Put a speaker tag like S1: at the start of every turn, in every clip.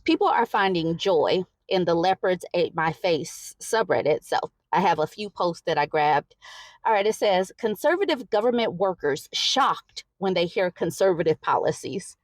S1: People are finding joy in the Leopards Ate My Face subreddit. So I have a few posts that I grabbed. All right, it says conservative government workers shocked when they hear conservative policies.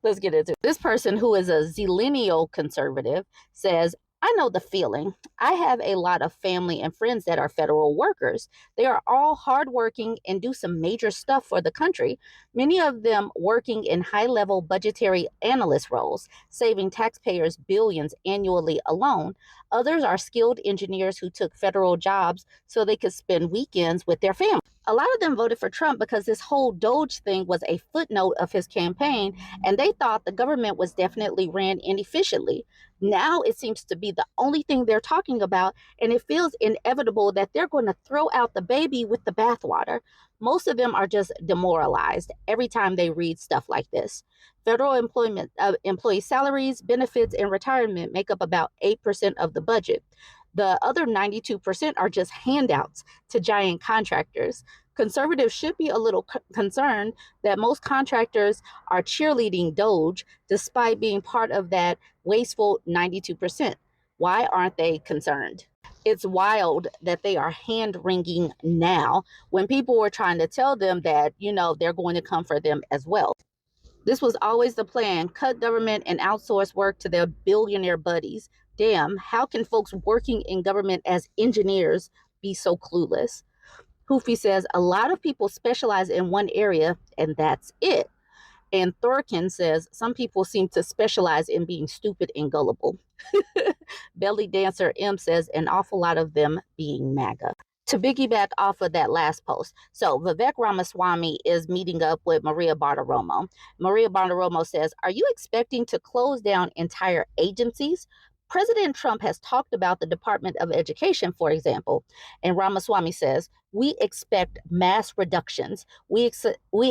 S1: Let's get into it. This person, who is a zillennial conservative, says, I know the feeling. I have a lot of family and friends that are federal workers. They are all hardworking and do some major stuff for the country. Many of them working in high-level budgetary analyst roles, saving taxpayers billions annually alone. Others are skilled engineers who took federal jobs so they could spend weekends with their family. A lot of them voted for Trump because this whole DOGE thing was a footnote of his campaign, and they thought the government was definitely ran inefficiently. Now it seems to be the only thing they're talking about, and it feels inevitable that they're going to throw out the baby with the bathwater. Most of them are just demoralized every time they read stuff like this. Federal employee salaries, benefits, and retirement make up about 8% of the budget. The other 92% are just handouts to giant contractors. Conservatives should be a little concerned that most contractors are cheerleading DOGE despite being part of that wasteful 92%. Why aren't they concerned? It's wild that they are hand-wringing now when people were trying to tell them that, they're going to come for them as well. This was always the plan: cut government and outsource work to their billionaire buddies. Damn, how can folks working in government as engineers be so clueless? Hoofy says a lot of people specialize in one area and that's it. And Thorkin says some people seem to specialize in being stupid and gullible. Belly Dancer M says an awful lot of them being MAGA. To piggyback off of that last post, so Vivek Ramaswamy is meeting up with Maria Bartiromo. Maria Bartiromo says, are you expecting to close down entire agencies? President Trump has talked about the Department of Education, for example, and Ramaswamy says, we expect mass reductions. We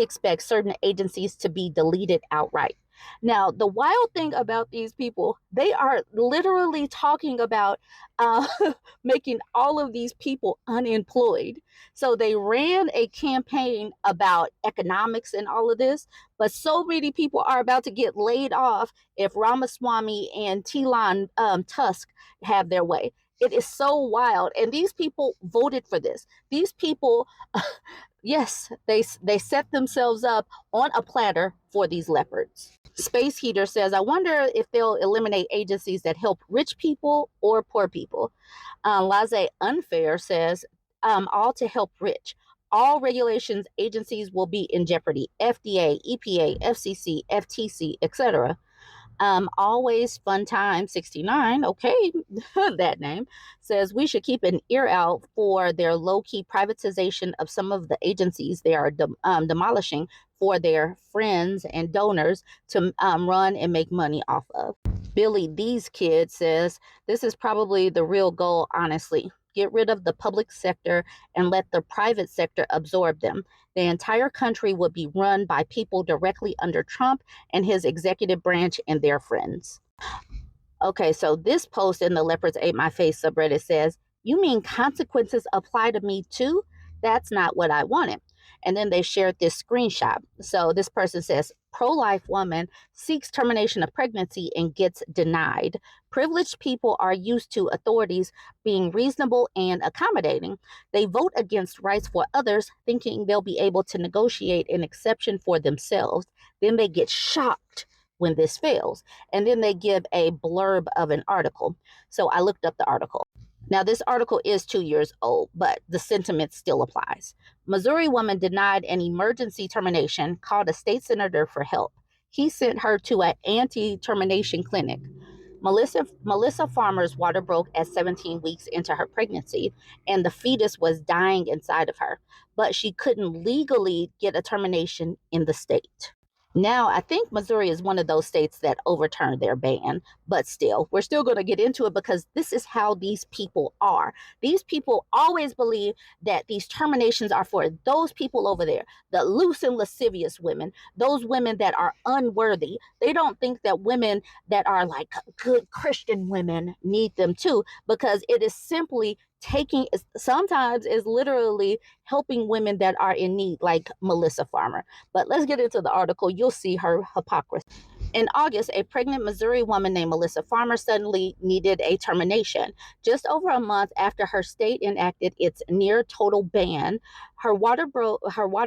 S1: expect certain agencies to be deleted outright. Now, the wild thing about these people, they are literally talking about making all of these people unemployed. So they ran a campaign about economics and all of this, but so many people are about to get laid off if Ramaswamy and Elon Musk have their way. It is so wild. And these people voted for this. These people, yes, they set themselves up on a platter for these leopards. Space Heater says, I wonder if they'll eliminate agencies that help rich people or poor people. Laze Unfair says, all to help rich. All regulations agencies will be in jeopardy. FDA, EPA, FCC, FTC, etc. Always Fun Time 69, okay, that name, says we should keep an ear out for their low-key privatization of some of the agencies they are demolishing for their friends and donors to run and make money off of. Billy These Kids says, this is probably the real goal, honestly. Get rid of the public sector and let the private sector absorb them. The entire country would be run by people directly under Trump and his executive branch and their friends. Okay, so this post in the Leopards Ate My Face subreddit says, you mean consequences apply to me too? That's not what I wanted. And then they shared this screenshot. So this person says, pro-life woman seeks termination of pregnancy and gets denied. Privileged people are used to authorities being reasonable and accommodating. They vote against rights for others, thinking they'll be able to negotiate an exception for themselves. Then they get shocked when this fails. And then they give a blurb of an article. So I looked up the article. Now, this article is 2 years old, but the sentiment still applies. Missouri woman denied an emergency termination, called a state senator for help. He sent her to an anti-termination clinic. Melissa Farmer's water broke at 17 weeks into her pregnancy, and the fetus was dying inside of her, but she couldn't legally get a termination in the state. Now, I think Missouri is one of those states that overturned their ban, but still, we're still going to get into it because this is how these people are. These people always believe that these terminations are for those people over there, the loose and lascivious women, those women that are unworthy. They don't think that women that are like good Christian women need them too, because it is simply sometimes is literally helping women that are in need, like Melissa Farmer. But let's get into the article. You'll see her hypocrisy. In August, a pregnant Missouri woman named Melissa Farmer suddenly needed a termination. Just over a month after her state enacted its near total ban, her water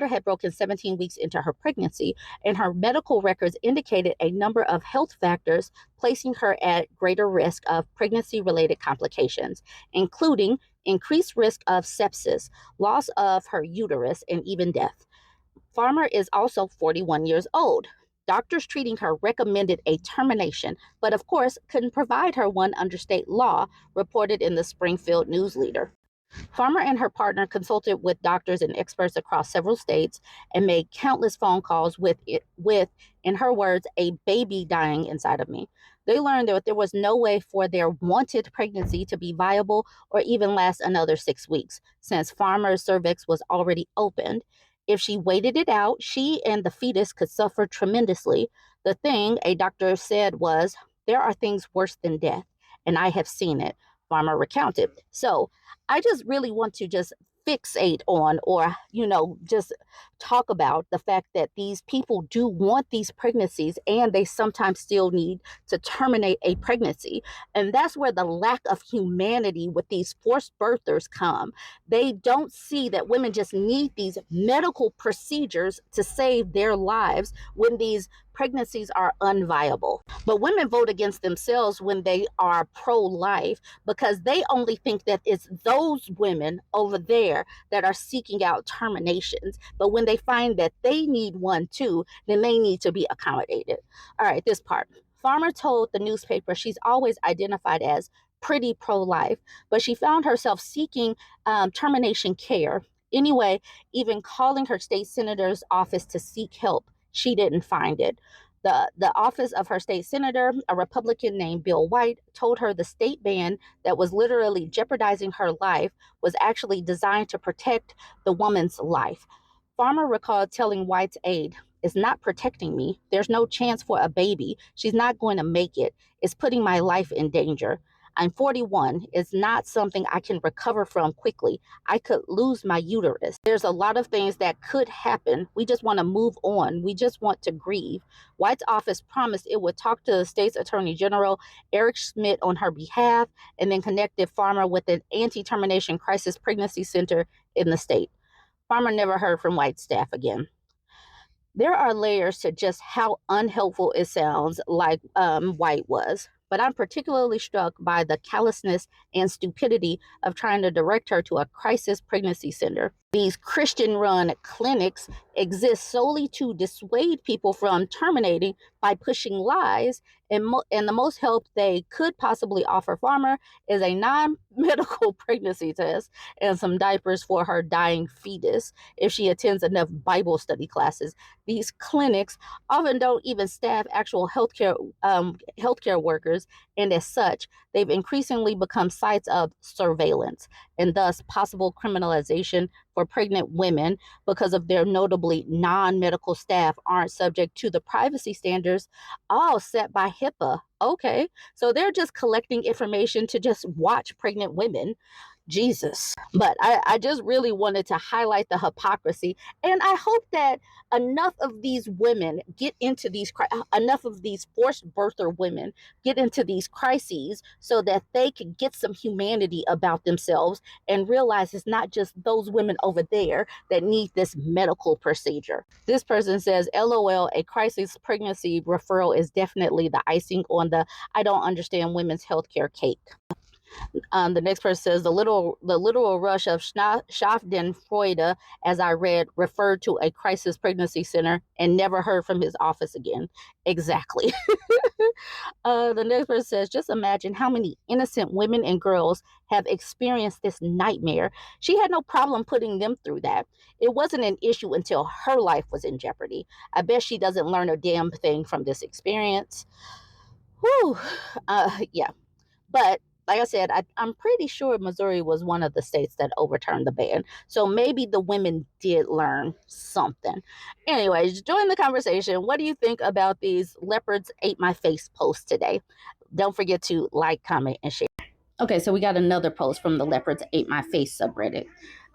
S1: had broken 17 weeks into her pregnancy, and her medical records indicated a number of health factors placing her at greater risk of pregnancy-related complications, including increased risk of sepsis, loss of her uterus, and even death. Farmer is also 41 years old. Doctors treating her recommended a termination, but of course couldn't provide her one under state law, reported in the Springfield News Leader. Farmer and her partner consulted with doctors and experts across several states and made countless phone calls with, in her words, a baby dying inside of me. They learned that there was no way for their wanted pregnancy to be viable or even last another 6 weeks, since Farmer's cervix was already opened. If she waited it out, she and the fetus could suffer tremendously. The thing a doctor said was, there are things worse than death, and I have seen it, Farmer recounted. So I just really want to just fixate on, or just talk about the fact that these people do want these pregnancies, and they sometimes still need to terminate a pregnancy. And that's where the lack of humanity with these forced birthers come. They don't see that women just need these medical procedures to save their lives when these pregnancies are unviable. But women vote against themselves when they are pro-life, because they only think that it's those women over there that are seeking out terminations. But when they find that they need one too, then they need to be accommodated. All right, this part. Farmer told the newspaper she's always identified as pretty pro-life, but she found herself seeking termination care. Anyway, even calling her state senator's office to seek help, she didn't find it. The office of her state senator, a Republican named Bill White, told her the state ban that was literally jeopardizing her life was actually designed to protect the woman's life. Farmer recalled telling White's aide, "It's not protecting me. There's no chance for a baby. She's not going to make it. It's putting my life in danger. I'm 41. It's not something I can recover from quickly. I could lose my uterus. There's a lot of things that could happen. We just want to move on. We just want to grieve." White's office promised it would talk to the state's attorney general, Eric Schmidt, on her behalf, and then connected Farmer with an anti-termination crisis pregnancy center in the state. Farmer never heard from White's staff again. There are layers to just how unhelpful it sounds like White was. But I'm particularly struck by the callousness and stupidity of trying to direct her to a crisis pregnancy center. These Christian-run clinics exist solely to dissuade people from terminating by pushing lies, and the most help they could possibly offer Farmer is a non-medical pregnancy test and some diapers for her dying fetus if she attends enough Bible study classes. These clinics often don't even staff actual healthcare workers, and as such, they've increasingly become sites of surveillance and thus possible criminalization for pregnant women because of their notably non-medical staff aren't subject to the privacy standards all set by HIPAA. Okay, so they're just collecting information to just watch pregnant women. Jesus. But I just really wanted to highlight the hypocrisy. And I hope that enough of these women get into enough of these forced birther women get into these crises so that they can get some humanity about themselves and realize it's not just those women over there that need this medical procedure. This person says, LOL, a crisis pregnancy referral is definitely the icing on the I don't understand women's healthcare cake. The next person says, the literal rush of Schadenfreude, as I read, referred to a crisis pregnancy center and never heard from his office again. Exactly. The next person says, just imagine how many innocent women and girls have experienced this nightmare. She had no problem putting them through that. It wasn't an issue until her life was in jeopardy. I bet she doesn't learn a damn thing from this experience. Whew. Yeah. But like I said, I'm pretty sure Missouri was one of the states that overturned the ban. So maybe the women did learn something. Anyways, join the conversation. What do you think about these Leopards Ate My Face posts today? Don't forget to like, comment, and share. Okay, so we got another post from the Leopards Ate My Face subreddit.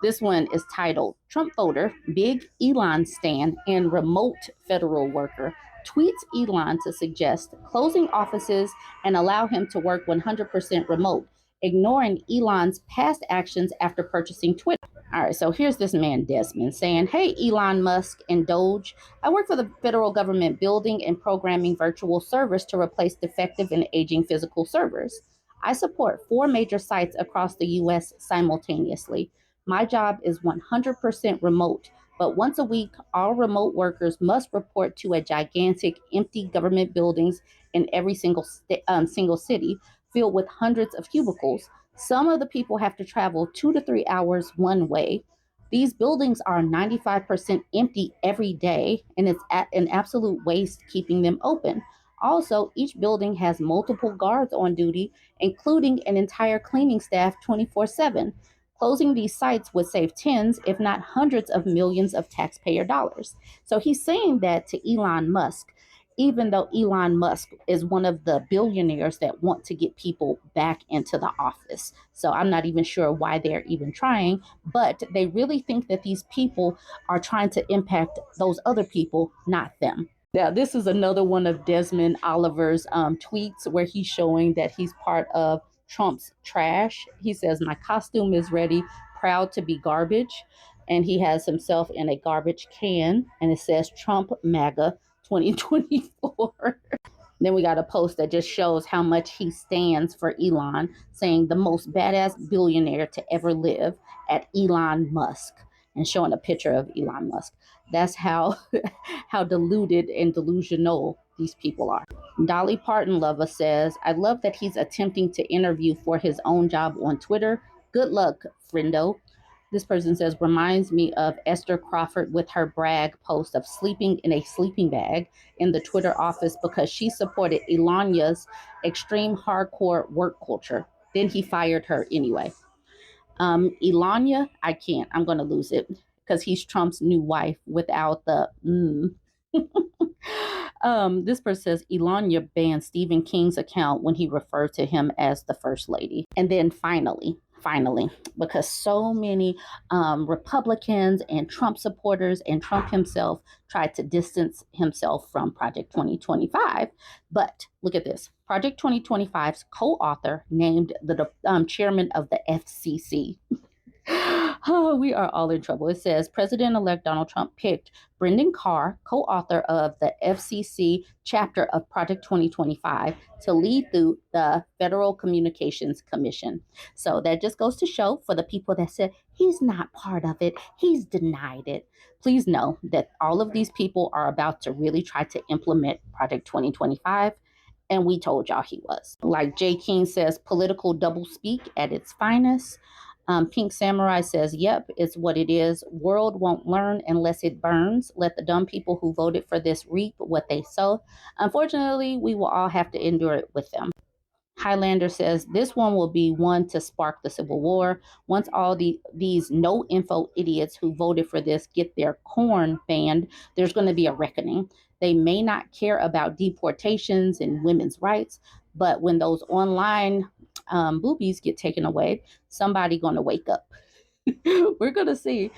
S1: This one is titled, Trump voter, big Elon stan, and remote federal worker tweets Elon to suggest closing offices and allow him to work 100% remote, ignoring Elon's past actions after purchasing Twitter. All right, so here's this man, Desmond, saying, "Hey, Elon Musk and DOGE, I work for the federal government building and programming virtual servers to replace defective and aging physical servers. I support 4 major sites across the U.S. simultaneously. My job is 100% remote, but once a week, all remote workers must report to a gigantic empty government buildings in every single city, filled with hundreds of cubicles. Some of the people have to travel 2 to 3 hours one way. These buildings are 95% empty every day, and it's an absolute waste keeping them open. Also, each building has multiple guards on duty, including an entire cleaning staff 24/7. Closing these sites would save tens, if not hundreds of millions of taxpayer dollars." So he's saying that to Elon Musk, even though Elon Musk is one of the billionaires that want to get people back into the office. So I'm not even sure why they're even trying, but they really think that these people are trying to impact those other people, not them. Now, this is another one of Desmond Oliver's tweets where he's showing that he's part of Trump's trash. He says, "My costume is ready, proud to be garbage." And he has himself in a garbage can, and it says Trump MAGA 2024. Then we got a post that just shows how much he stands for Elon, saying the most badass billionaire to ever live at Elon Musk, and showing a picture of Elon Musk. That's how how deluded and delusional these people are. Dolly Parton Lover says, "I love that he's attempting to interview for his own job on Twitter. Good luck, friendo." This person says, "Reminds me of Esther Crawford with her brag post of sleeping in a sleeping bag in the Twitter office because she supported Elon's extreme hardcore work culture. Then he fired her anyway." Elanya, I can't. I'm going to lose it because he's Trump's new wife without the This person says Elanya banned Stephen King's account when he referred to him as the first lady. And then finally, because so many Republicans and Trump supporters and Trump himself tried to distance himself from Project 2025. But look at this. Project 2025's co-author named the chairman of the FCC. Oh, we are all in trouble. It says President-elect Donald Trump picked Brendan Carr, co-author of the FCC chapter of Project 2025, to lead through the Federal Communications Commission. So that just goes to show for the people that said he's not part of it, he's denied it. Please know that all of these people are about to really try to implement Project 2025. And we told y'all he was. Like Jay King says, political doublespeak at its finest. Pink Samurai says, "Yep, it's what it is. World won't learn unless it burns. Let the dumb people who voted for this reap what they sow. Unfortunately, we will all have to endure it with them." Highlander says, "This one will be one to spark the Civil War. Once all these no-info idiots who voted for this get their corn banned, there's going to be a reckoning. They may not care about deportations and women's rights, but when those online boobies get taken away, somebody going to wake up." We're going to see.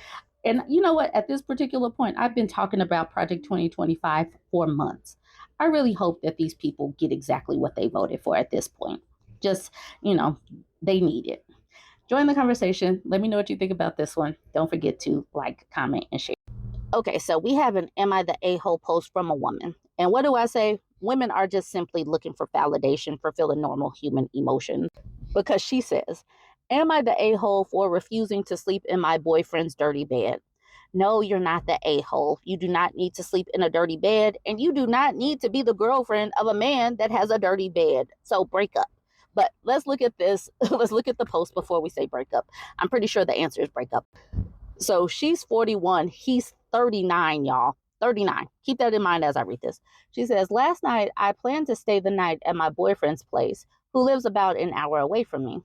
S1: And you know what? At this particular point, I've been talking about Project 2025 for months. I really hope that these people get exactly what they voted for at this point. Just, they need it. Join the conversation. Let me know what you think about this one. Don't forget to like, comment, and share. Okay, so we have an "Am I the A-hole" post from a woman. And what do I say? Women are just simply looking for validation for feeling normal human emotions. Because she says, "Am I the a-hole for refusing to sleep in my boyfriend's dirty bed? No, you're not the a-hole. You do not need to sleep in a dirty bed, and you do not need to be the girlfriend of a man that has a dirty bed. So break up." But let's look at this. Let's look at the post before we say break up. I'm pretty sure the answer is break up. So she's 41. He's 39, y'all. 39. Keep that in mind as I read this. She says, "Last night, I planned to stay the night at my boyfriend's place, who lives about an hour away from me.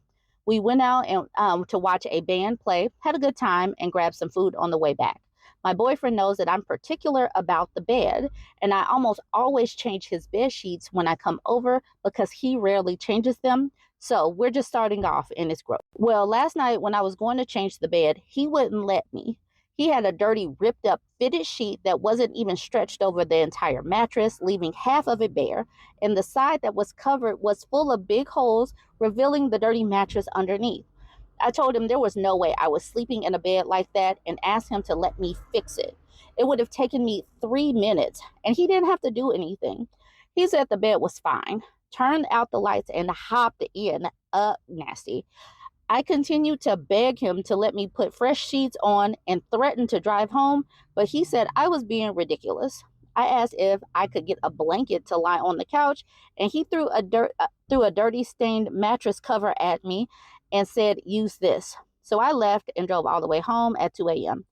S1: We went out and to watch a band play, had a good time, and grabbed some food on the way back. My boyfriend knows that I'm particular about the bed, and I almost always change his bed sheets when I come over because he rarely changes them. So we're just starting off, and it's gross. Well, last night when I was going to change the bed, he wouldn't let me. He had a dirty, ripped up, fitted sheet that wasn't even stretched over the entire mattress, leaving half of it bare, and the side that was covered was full of big holes, revealing the dirty mattress underneath. I told him there was no way I was sleeping in a bed like that and asked him to let me fix it. It would have taken me 3 minutes, and he didn't have to do anything. He said the bed was fine, turned out the lights, and hopped in. Nasty. I continued to beg him to let me put fresh sheets on and threatened to drive home, but he said I was being ridiculous. I asked if I could get a blanket to lie on the couch, and he threw a dirty stained mattress cover at me and said, "Use this." So I left and drove all the way home at 2 a.m.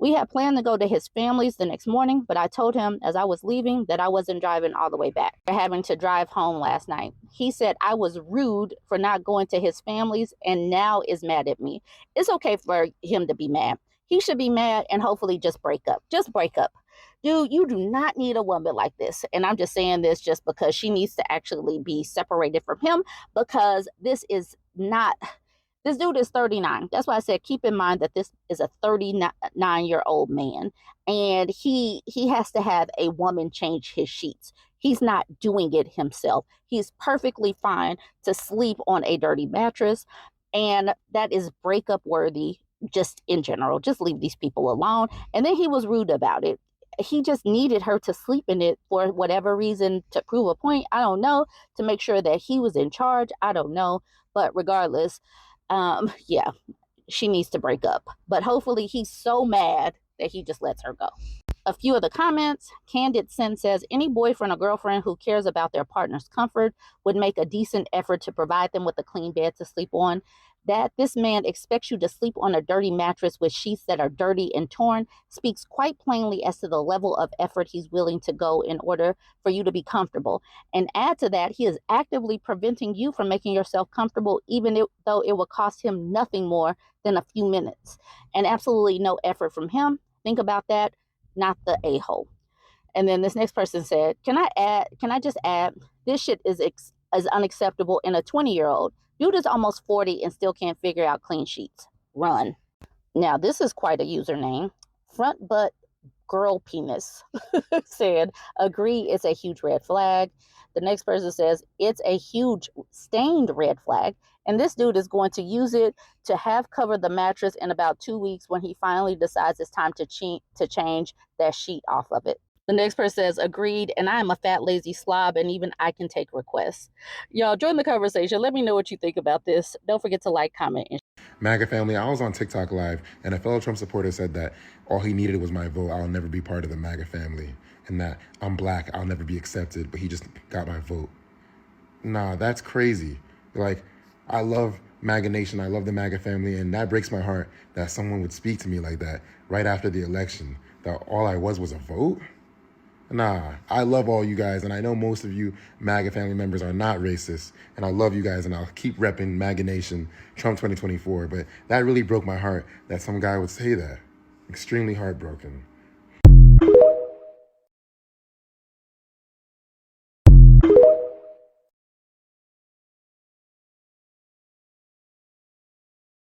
S1: We had planned to go to his family's the next morning, but I told him as I was leaving that I wasn't driving all the way back. We're having to drive home last night. He said I was rude for not going to his family's and now is mad at me. It's okay for him to be mad. He should be mad and hopefully just break up. Just break up. Dude, you do not need a woman like this. And I'm just saying this just because she needs to actually be separated from him, because this is not. This dude is 39. That's why I said keep in mind that this is a 39-year-old man, and he has to have a woman change his sheets. He's not doing it himself. He's perfectly fine to sleep on a dirty mattress, and that is breakup worthy just in general. Just leave these people alone. And then he was rude about it. He just needed her to sleep in it for whatever reason, to prove a point. I don't know. To make sure that he was in charge. I don't know. But regardless, yeah, she needs to break up. But hopefully he's so mad that he just lets her go. A few of the comments. Candid Sin says, any boyfriend or girlfriend who cares about their partner's comfort would make a decent effort to provide them with a clean bed to sleep on. That this man expects you to sleep on a dirty mattress with sheets that are dirty and torn speaks quite plainly as to the level of effort he's willing to go in order for you to be comfortable. And add to that, he is actively preventing you from making yourself comfortable, though it will cost him nothing more than a few minutes. And absolutely no effort from him. Think about that, not the a-hole. And then this next person said, can I just add, this shit is unacceptable in a 20-year-old. Dude is almost 40 and still can't figure out clean sheets. Run. Now, this is quite a username. Front butt girl penis said, agree, it's a huge red flag. The next person says, it's a huge stained red flag. And this dude is going to use it to have covered the mattress in about 2 weeks when he finally decides it's time to change that sheet off of it. The next person says, agreed, and I am a fat, lazy slob, and even I can take requests. Y'all, join the conversation. Let me know what you think about this. Don't forget to like, comment, and
S2: MAGA family, I was on TikTok Live, and a fellow Trump supporter said that all he needed was my vote. I'll never be part of the MAGA family, and that I'm black, I'll never be accepted, but he just got my vote. Nah, that's crazy. Like, I love MAGA Nation, I love the MAGA family, and that breaks my heart that someone would speak to me like that right after the election, that all I was a vote? Nah, I love all you guys, and I know most of you MAGA family members are not racist, and I love you guys, and I'll keep repping MAGA Nation, Trump 2024, but that really broke my heart that some guy would say that. Extremely heartbroken.